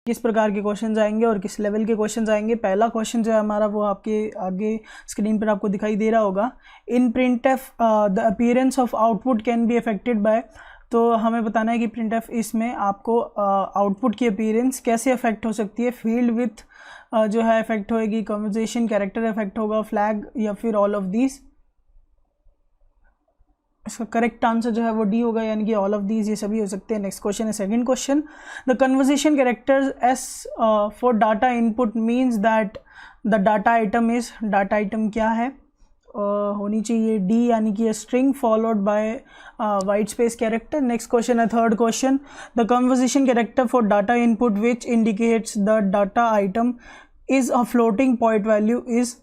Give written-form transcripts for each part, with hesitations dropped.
किस प्रकार के क्वेश्चन आएंगे और किस लेवल के क्वेश्चन आएंगे। पहला क्वेश्चन जो है हमारा वो आपके आगे स्क्रीन पर आपको दिखाई दे रहा होगा। In printf the appearance of output can be affected by, तो हमें बताना है कि प्रिंटफ इसमें आपको आउटपुट की अपीयरेंस कैसे अफेक्ट हो सकती है। फील्ड विथ जो है अफेक्ट होएगी, कन्वर्जेशन कैरेक्टर अफेक्ट होगा, फ्लैग या फिर ऑल ऑफ दीज। इसका करेक्ट आंसर जो है वो डी होगा, यानी कि ऑल ऑफ दीज, ये सभी हो सकते हैं। नेक्स्ट क्वेश्चन है second question. The conversion characters S for data input means that the data item is, data item क्या है, होनी चाहिए डी, यानी कि string followed by white space character. Next question है third question. The conversion character for data input which indicates the data item is a floating point value is,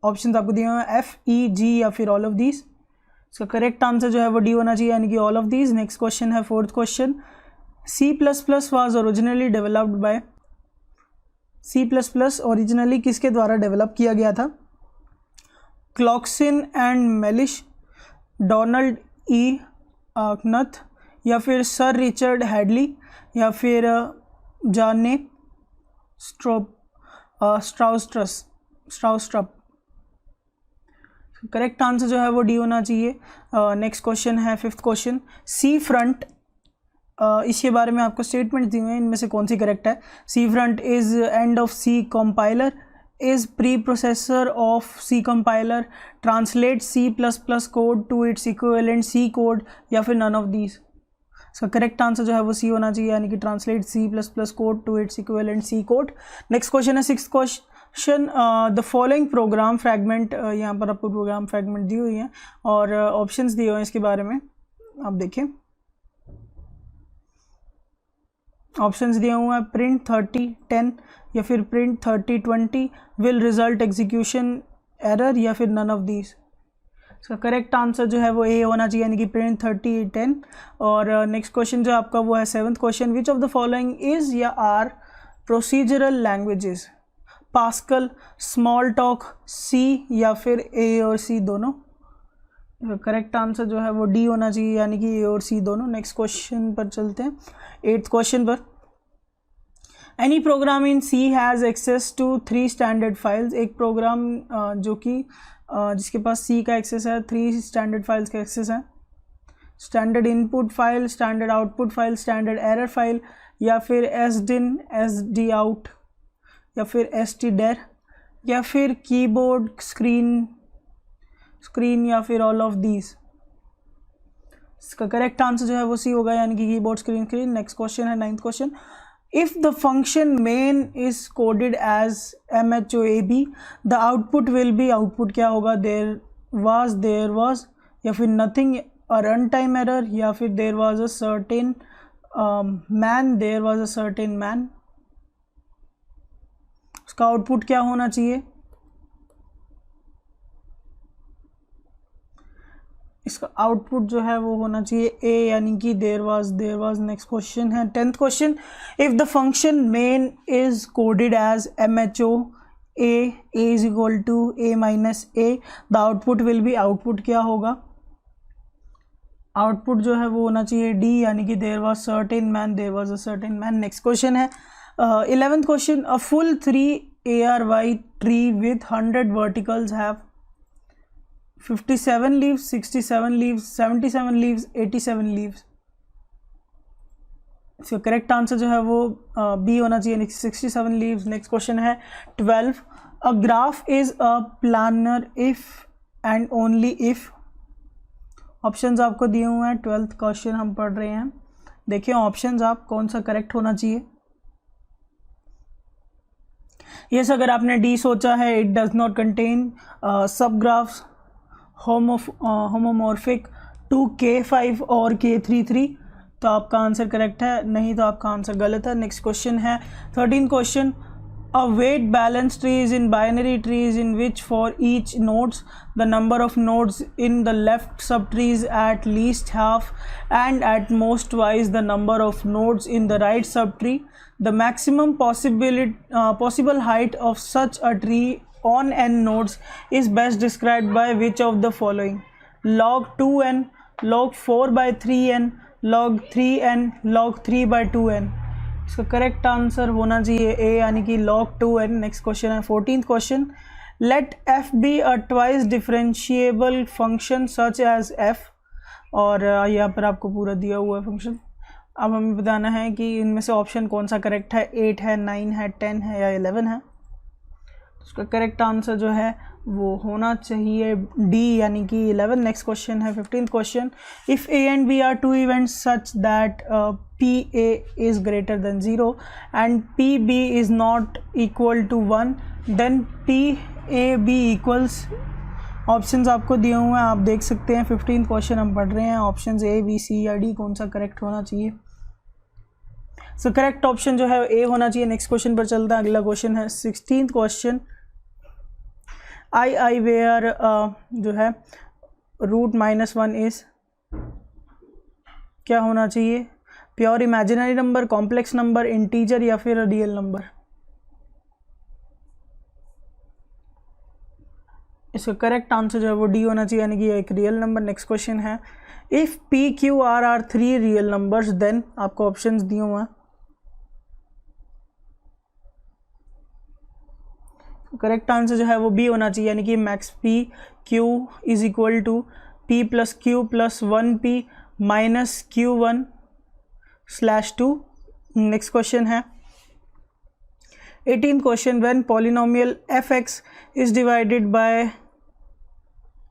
option आपको दिए हुए हैं एफ, ई, जी या फिर all of these. इसका correct answer जो है वो डी होना चाहिए, यानी कि all of these. Next question है fourth question. C++ was originally developed by, C++ originally किसके द्वारा डेवलप किया गया था? क्लॉक्सिन एंड मेलिश, डोनाल्ड ई नथ या फिर सर रिचर्ड हैडली या फिर जाने स्ट्राउस्ट्रप। करेक्ट आंसर जो है वो डी होना चाहिए। नेक्स्ट क्वेश्चन है फिफ्थ क्वेश्चन। सी फ्रंट, इसके बारे में आपको स्टेटमेंट दी हुई हैं, इनमें से कौन सी करेक्ट है? C front is end of C compiler, is preprocessor of C compiler, translate C++ code to its equivalent C code या फिर नन ऑफ दीज। इसका करेक्ट आंसर जो है वो सी होना चाहिए, यानी कि translate C++ code to its equivalent C code. Next question है sixth question. The following program fragment, यहाँ पर आपको प्रोग्राम फ्रैगमेंट दी हुई है और ऑप्शंस दिए हुए हैं इसके बारे में, आप देखिए। ऑप्शंस दिए हुए हैं प्रिंट 3010 या फिर print 3020, will result execution error या फिर नन ऑफ दीज। इसका करेक्ट आंसर जो है वो ए होना चाहिए, यानी कि प्रिंट 3010। और नेक्स्ट क्वेश्चन जो आपका वो है seventh question. Which of the following is या are procedural languages? Pascal, Smalltalk, C या फिर ए और सी दोनों। करेक्ट आंसर जो है वो डी होना चाहिए, यानी कि ए और सी दोनों। नेक्स्ट क्वेश्चन पर चलते हैं, एट्थ क्वेश्चन पर। Any program in C has access to 3 standard files, एक प्रोग्राम जो कि जिसके पास सी का एक्सेस है, 3 स्टैंडर्ड फाइल्स का एक्सेस है। Standard input file, standard output file, standard error file या फिर SDIN, SD आउट या फिर STDIR या फिर कीबोर्ड स्क्रीन या फिर ऑल ऑफ दीज। इसका करेक्ट आंसर जो है वो सी होगा, यानी कि कीबोर्ड स्क्रीन। नेक्स्ट क्वेश्चन है ninth question. If the function main is coded as MHOAB, the output will be, output क्या होगा? देयर वाज या फिर nothing, a run time error या फिर there was a certain man. उसका output क्या होना चाहिए? इसका आउटपुट जो है वो होना चाहिए ए, यानी कि देयर वाज। नेक्स्ट क्वेश्चन है 10th question. If the function main is coded as MHOA is equal to A-A, the output will be, output क्या होगा? आउटपुट जो है वो होना चाहिए डी, यानी कि there was certain man, next question है 11th question. A full 3 ARY tree with 100 verticals have 57 leaves, 67 leaves, 77 leaves, 87 leaves। इसका करेक्ट आंसर जो है वो बी होना चाहिए, 67 leaves। नेक्स्ट क्वेश्चन है 12। A graph is a planar if and only if, options आपको दिए हुए हैं। 12th क्वेश्चन हम पढ़ रहे हैं, देखिए ऑप्शंस आप कौन सा करेक्ट होना चाहिए। यस, अगर आपने डी सोचा है, इट डज नॉट कंटेन सब ग्राफ्स होमोमॉर्फिक 2K5 और K33, तो आपका आंसर करेक्ट है, नहीं तो आपका आंसर गलत है। नेक्स्ट क्वेश्चन है 13th question. A weight balance tree is in binary trees in which for each nodes the number of nodes in the left sub trees at least half and at most twice the number of nodes in the right sub tree. The maximum possible height of such a tree on n nodes is best described by which of the following? log 2n, log 4/3n, log 3n, log 3/2n। इसका correct answer होना चाहिए A यानी कि log 2n। Next question है 14th question, let f be a twice differentiable function such as f, और यहाँ पर आपको पूरा दिया हुआ है फंक्शन। अब हमें बताना है कि इनमें से ऑप्शन कौन सा करेक्ट है, 8 है, 9 है, 10 है या 11 है। उसका करेक्ट आंसर जो है वो होना चाहिए डी यानी कि 11। नेक्स्ट क्वेश्चन है 15th question, if A and B are two events such that P A is greater than 0 and P B is not equal to 1 then P A B equals. Options आपको दिए हुए हैं, आप देख सकते हैं। 15th question हम पढ़ रहे हैं, ऑप्शंस ए बी सी या डी, कौन सा करेक्ट होना चाहिए। सो करेक्ट ऑप्शन जो है ए होना चाहिए। नेक्स्ट क्वेश्चन पर चलता है, अगला क्वेश्चन है 16th क्वेश्चन, आई वेयर जो है √-1 इज क्या होना चाहिए, pure imaginary number, complex number, integer या फिर रियल नंबर। इसका करेक्ट आंसर जो है वो डी होना चाहिए यानी कि एक रियल नंबर। नेक्स्ट क्वेश्चन है, if P Q R are 3 real numbers then, आपको ऑप्शंस दिए हुए हैं। करेक्ट आंसर जो है वो बी होना चाहिए यानी कि max P Q is equal to P plus Q plus 1p minus Q1/2। Next question है 18th question, when polynomial fx is divided by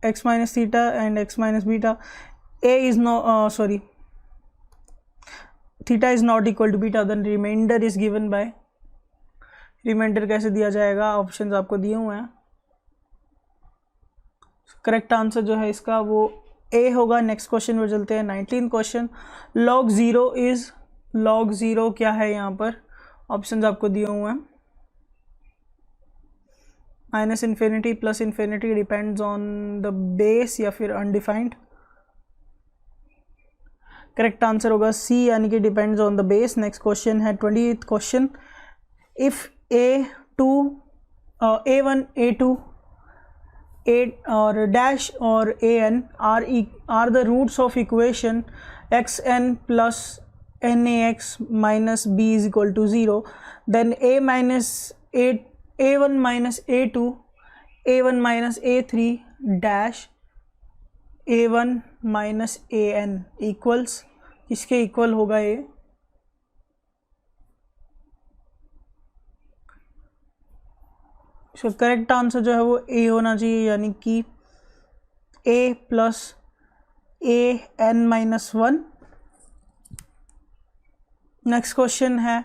x minus theta and x minus beta, a is no sorry theta is not equal to beta, then remainder is given by. Remainder कैसे दिया जाएगा, options आपको दिए हुए हैं। Correct answer जो है इसका वो ए होगा। नेक्स्ट क्वेश्चन पर चलते हैं 19th क्वेश्चन, log 0 क्या है, यहाँ पर ऑप्शंस आपको दिए हुए हैं। -∞, +∞, डिपेंड्स ऑन द बेस या फिर अनडिफाइंड। करेक्ट आंसर होगा सी यानी कि depends on the base. Next question है 20th question, if A1, A2, A और डैश और AN are the roots of equation xn plus nax minus b is equal to 0, then A1 minus A2, A1 minus A3 dash A1 minus AN equals, किसके equal होगा ये। इसका correct answer जो है वो ए होना चाहिए यानी कि a plus AN-1। Next question है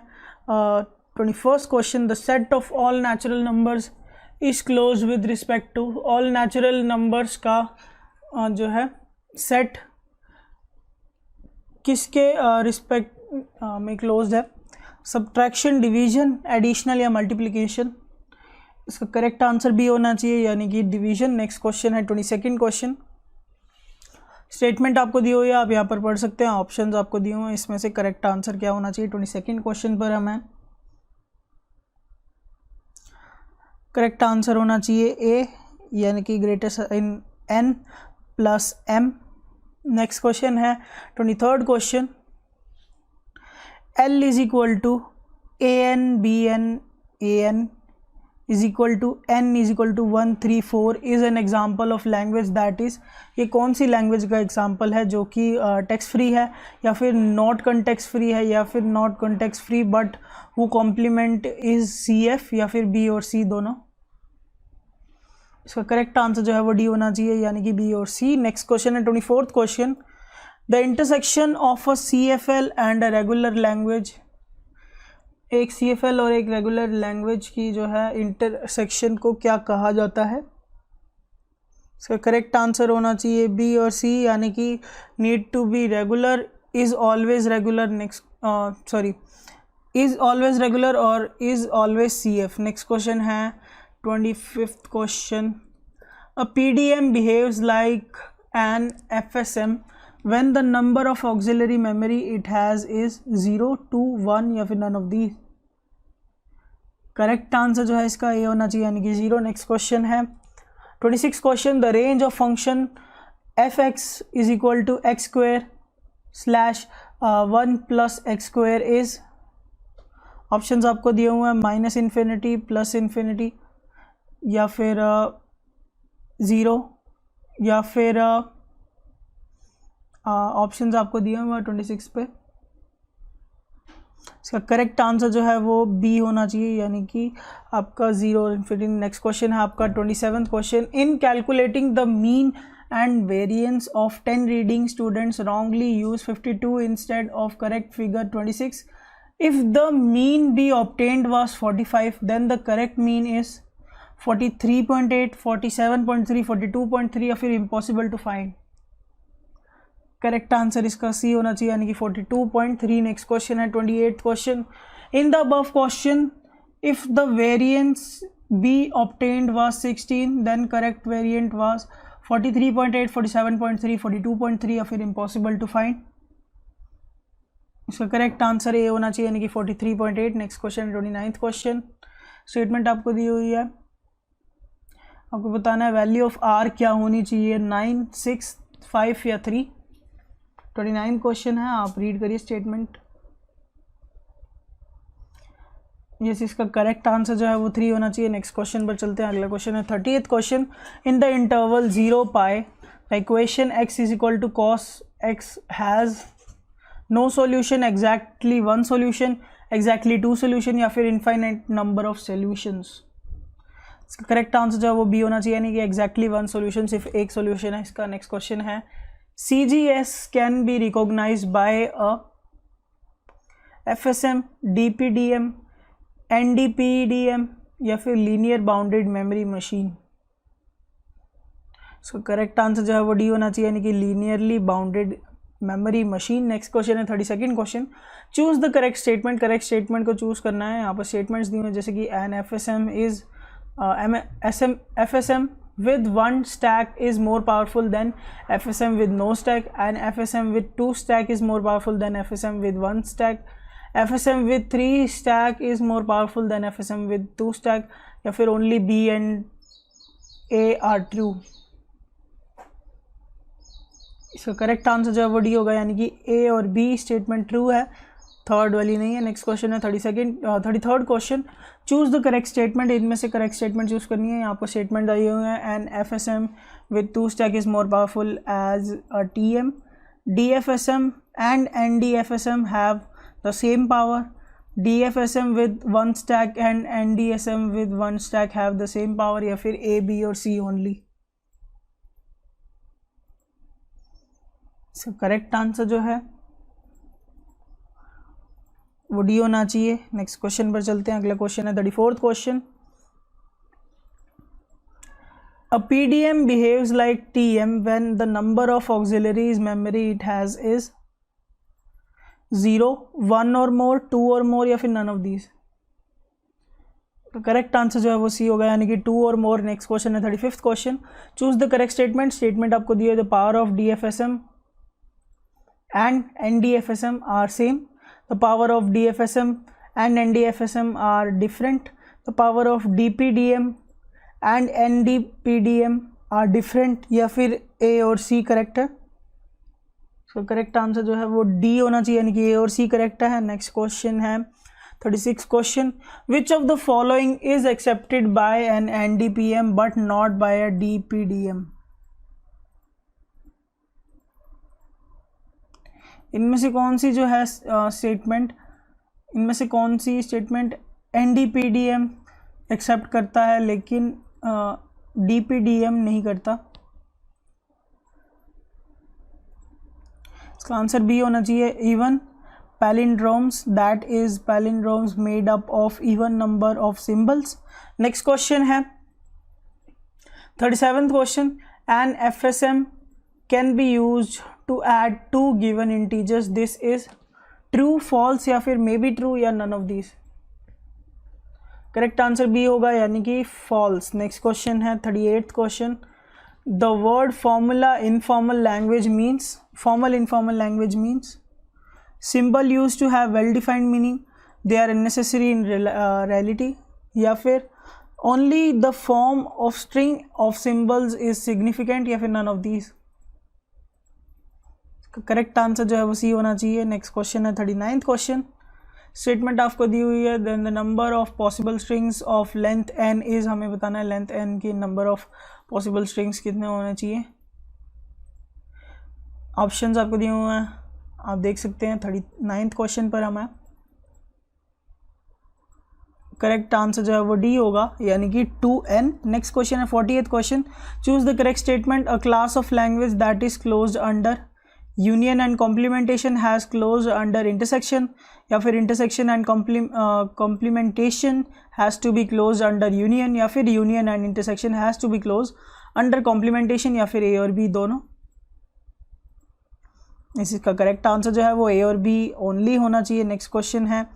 21st question, the set of all natural numbers is close with respect to. All natural numbers का जो है सेट किसके रिस्पेक्ट में क्लोज है, सब्ट्रैक्शन, डिवीजन, एडिशनल या मल्टीप्लिकेशन। इसका करेक्ट आंसर भी होना चाहिए यानी कि डिवीजन। नेक्स्ट क्वेश्चन है 22nd क्वेश्चन, स्टेटमेंट आपको दी हुई है, आप यहाँ पर पढ़ सकते हैं, ऑप्शंस आपको दिए हुए हैं, इसमें से करेक्ट आंसर क्या होना चाहिए। 22nd क्वेश्चन पर हमें करेक्ट आंसर होना चाहिए ए यानी कि greater sign n plus m। Next question है 23rd question, L is equal to AN BN AN is equal to n is equal to 1 3 4 is an example of language that is, ये कौन सी language का example है जो कि text free है या फिर नॉट कंटेक्स्ट फ्री है या फिर not context free but who complement is CF या फिर B और C दोनों। इसका करेक्ट आंसर जो है वो डी होना चाहिए यानी कि B और C। नेक्स्ट क्वेश्चन है 24th question, the intersection of a CFL and a regular language. एक CFL और एक रेगुलर लैंग्वेज की जो है इंटरसेक्शन को क्या कहा जाता है। इसका करेक्ट आंसर होना चाहिए B और C यानी कि need to be regular, is always regular, next sorry is always regular और is always CF। Next question है 25th question, a PDM behaves like an FSM when the number of auxiliary memory it has is 0 2 1 या फिर none of these। Correct answer जो है इसका ये होना चाहिए यानी कि 0। नेक्स्ट क्वेश्चन है 26th question, the range of function fx is equal to x² / 1 + x² is. Options आपको दिए हुए हैं माइनस इन्फिनिटी, प्लस इन्फिनिटी, या फिर 0, या फिर ऑप्शंस आपको दिए हुए हैं 26 पे। इसका करेक्ट आंसर जो है वो बी होना चाहिए, यानी कि आपका 0 और इन्फिनिटी। नेक्स्ट क्वेश्चन है आपका 27th question. In calculating the mean and variance of 10 reading, students wrongly use 52 instead of correct figure 26. If the mean be obtained was 45, then the correct mean is 43.8, 47.3, 42.3 या फिर impossible to find। Correct answer इसका सी होना चाहिए, यानी कि 42.3। Next question है 28th question. In the above question if the variance be obtained was 16, then correct variant was 43.8, 47.3, 42.3 या फिर इम्पॉसिबल टू फाइंड। इसका करेक्ट आंसर ए होना चाहिए, यानी कि 43.8। Next question 29th question. Statement आपको दी हुई है, आपको बताना है वैल्यू ऑफ आर क्या होनी चाहिए, 9, 6, 5 या 3। 29 क्वेश्चन है, आप रीड करिए स्टेटमेंट। यस, इसका करेक्ट आंसर जो है वो 3 होना चाहिए। नेक्स्ट क्वेश्चन पर चलते हैं। अगला क्वेश्चन है 30th question. In the interval 0 pi the equation x is equal to cos x has no solution, exactly 1 solution, exactly 2 solution या फिर इनफाइनाइट नंबर ऑफ सॉल्यूशंस। इसका करेक्ट आंसर जो है वो बी होना चाहिए, यानी कि एग्जैक्टली 1 सॉल्यूशन, सिर्फ एक सॉल्यूशन है इसका। नेक्स्ट क्वेश्चन है CGS can be recognised by a FSM, DPDM, NDPDM या फिर लीनियर बाउंडेड मेमोरी मशीन। इसका करेक्ट आंसर जो है वो डी होना चाहिए, यानी कि linearly bounded memory machine. Next question है 32nd question. Choose the correct statement. Correct statement को चूज करना है। यहाँ पर स्टेटमेंट्स दी हुए जैसे कि an FSM with 1 stack is more powerful than FSM with no stack, and FSM with 2 stack is more powerful than FSM with 1 stack, FSM with 3 stack is more powerful than FSM with 2 stack, या फिर only B and A are true। इसका correct answer जो है वो D होगा, यानी कि ए और बी स्टेटमेंट ट्रू है, थर्ड वाली नहीं है। नेक्स्ट क्वेश्चन है 33rd question. Choose the correct statement. इनमें से करेक्ट स्टेटमेंट चूज करनी है। यहाँ पर स्टेटमेंट दिए हुए हैं an FSM with 2 stack is more powerful as a TM, DFSM and NDFSM have the same power, DFSM with 1 stack and NDSM with 1 stack have the same power, या फिर A, B और C only। इसका correct answer जो है वो D होना चाहिए। Next question पर चलते हैं। अगला क्वेश्चन है 34th question. A PDM behaves like TM when the number of auxiliaries memory it has is 0, 1 or more, 2 or more या फिर none of these। तो करेक्ट आंसर जो है वो सी होगा, यानी कि 2 और मोर। नेक्स्ट क्वेश्चन है 35th question. Choose the correct statement. Statement आपको दिए the power of DFSM and NDFSM are same, the power of DFSM and NDFSM are different, the power of DPDM and NDPDM are different, या फिर A और C correct है। तो correct answer जो है वो डी होना चाहिए, यानी कि A और C करेक्ट है। नेक्स्ट क्वेश्चन है 36th question. Which of the following is accepted by an NDPM but not by a DPDM। इनमें से कौन सी जो है स्टेटमेंट, इनमें से कौन सी स्टेटमेंट NDPDM एक्सेप्ट करता है लेकिन DPDM नहीं करता। इसका आंसर बी होना चाहिए, even palindromes, that is palindromes made up of even number of symbols। Next question है 37th question. an FSM can be used to add 2 given integers, this is true, false या फिर may be true या none of these। Correct answer B होगा, यानी कि false। Next question है 38th question. the word formula informal language means, formal informal language means symbol used to have well defined meaning, they are unnecessary in reality, या फिर only the form of string of symbols is significant, या फिर none of these। Correct answer जो है वो C होना चाहिए। Next question है 39th क्वेश्चन। स्टेटमेंट आपको दी हुई है, then the number of possible strings of length n is, हमें बताना है लेंथ n की नंबर ऑफ पॉसिबल स्ट्रिंग्स कितने होने चाहिए। ऑप्शंस आपको दिए हुए हैं, आप देख सकते हैं। 39th क्वेश्चन पर हम हैं। करेक्ट आंसर जो है वो डी होगा, यानी कि 2n। नेक्स्ट क्वेश्चन है 48th question, choose the correct statement. A class of language that is closed under union and complementation has closed under intersection, या फिर intersection and complementation has to be closed under union, या फिर union and intersection has to be closed under complementation, या फिर ए और B दोनों। इसका correct answer जो है वो ए और बी ओनली होना चाहिए। नेक्स्ट क्वेश्चन है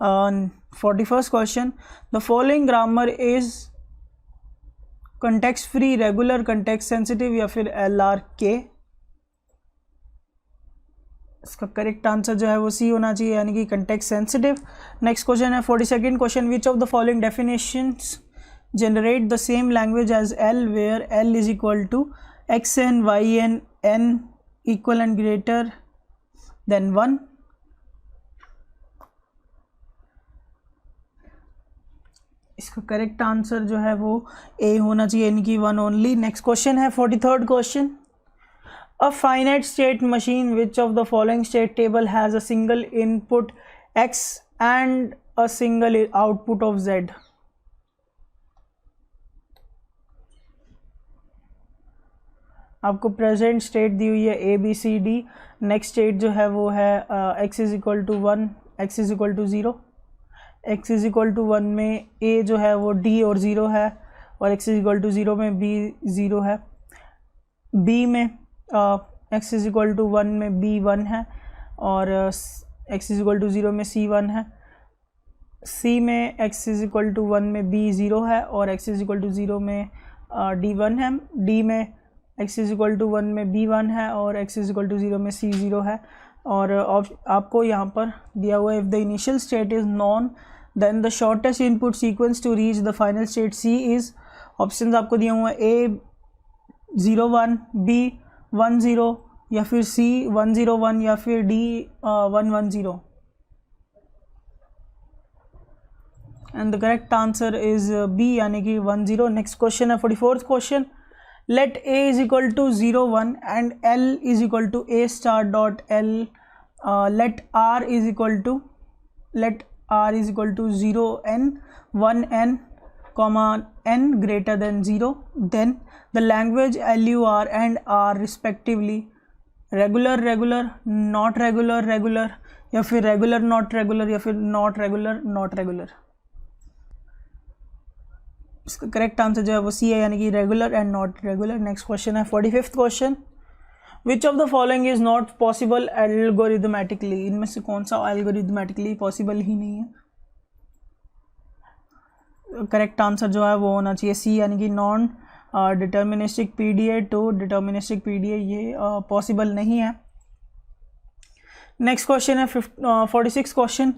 41st question, the following grammar is context free, regular, context sensitive, या फिर LRK। इसका करेक्ट आंसर जो है वो सी होना चाहिए, यानी कि कंटेक्स्ट सेंसिटिव। नेक्स्ट क्वेश्चन है 42nd question, which of the following definitions generate the same language as L where L is equal to XN YN N equal and greater than 1। इसका correct answer जो है वो ए होना चाहिए, यानी कि 1 only. Next question है 43rd question, a finite state machine which of the following state table has a single input x and a single output of z। आपको प्रेजेंट स्टेट दी हुई है ABCD। नेक्स्ट स्टेट जो है वो है x is equal to 1, x is equal to 0। x is equal to 1 में a जो है वो d और 0 है, और x इज इक्वल टू 0 में b 0 है। b में x इज इक्वल टू 1 में b 1 है, और x इज इक्वल टू 0 में c 1 है। c में x इज इक्वल टू 1 में b 0 है, और x इज इक्वल टू 0 में d 1 है। d में x इज इक्वल टू 1 में b 1 है, और x इज इक्वल टू 0 में c 0 है। और आपको यहाँ पर दिया हुआ है, if the initial state is none then the shortest input sequence to reach the final state c is. Option आपको दिया हुआ है a 0 1, b 1 0, या फिर c 1 0 1, या फिर d 1 1 0। And the correct answer is b, यानी कि 1 0। नेक्स्ट क्वेश्चन है 44th question, let a is equal to 0 1 and L is equal to a star dot L, let r is equal to 0 n 1 n comma n greater than 0, then the language LUR and R respectively regular regular, not regular regular, या फिर regular not regular, या फिर not regular not regular। इसका correct answer जो है वो C है, यानी कि regular and not regular. Next question है 45th question, which of the following is not possible algorithmically. इनमें से कौन सा एल्गोरिथमेटिकली पॉसिबल ही नहीं है। करेक्ट आंसर जो है वो होना चाहिए सी, यानी कि non deterministic PDA to deterministic PDA ये पॉसिबल नहीं है। नेक्स्ट क्वेश्चन है 46th question,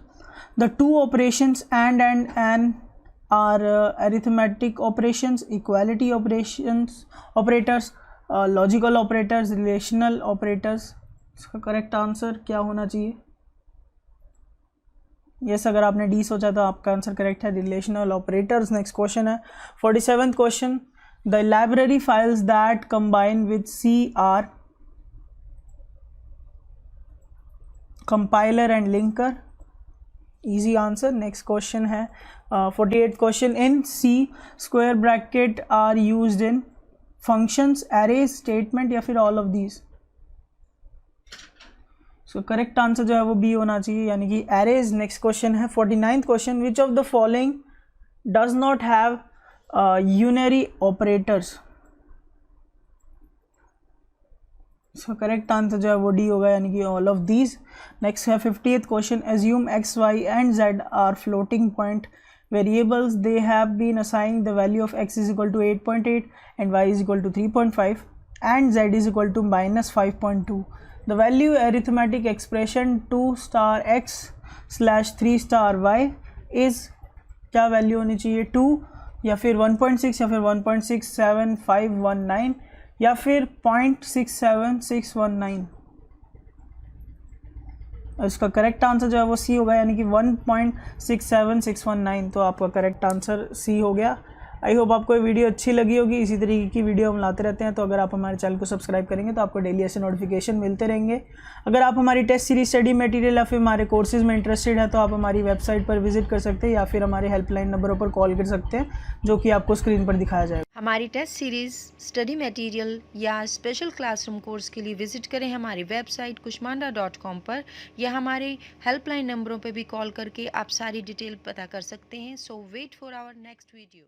the two operations and are arithmetic operations, equality operations, operators, logical operators, relational operators। इसका करेक्ट आंसर क्या होना चाहिए। यस, अगर आपने डी सोचा तो आपका आंसर करेक्ट है, रिलेशनल ऑपरेटर्स। नेक्स्ट क्वेश्चन है 47th question, the library files that combine with C are compiler and linker. Easy answer. Next question है 48th question, in C square bracket are used in functions, arrays, statement, या फिर all of these. So correct answer जो है वो B होना चाहिए, यानी कि एरेज। नेक्स्ट क्वेश्चन है 49th question, which of the following does not have unary operators. So correct answer जो है वो डी होगा, यानी कि ऑल ऑफ दीज। नेक्स्ट है 50th question, assume x y and z are floating point variables, they have been assigned the value of x is equal to 8.8 and y is equal to 3.5 and z is equal to minus 5.2. The value arithmetic expression 2 star x slash 3 star y is क्या value होनी चाहिए, 2 या फिर 1.6 या फिर 1.67519 या फिर 0.67619। इसका करेक्ट आंसर जो है वो सी होगा, यानी कि 1.67619। तो आपका करेक्ट आंसर सी हो गया। आई होप आपको ये वीडियो अच्छी लगी होगी। इसी तरीके की वीडियो हम लाते रहते हैं, तो अगर आप हमारे चैनल को सब्सक्राइब करेंगे तो आपको डेली ऐसे नोटिफिकेशन मिलते रहेंगे। अगर आप हमारी टेस्ट सीरीज, स्टडी मटेरियल या फिर हमारे कोर्सेज में इंटरेस्टेड है तो आप हमारी वेबसाइट पर विजिट कर सकते हैं या फिर हमारे हेल्पलाइन नंबरों पर कॉल कर सकते हैं, जो कि आपको स्क्रीन पर दिखाया जाएगा। हमारी टेस्ट सीरीज़, स्टडी मटेरियल या स्पेशल क्लासरूम कोर्स के लिए विजिट करें हमारी वेबसाइट kushmanda.com पर, या हमारे हेल्पलाइन नंबरों पर भी कॉल करके आप सारी डिटेल पता कर सकते हैं। So wait for our next video.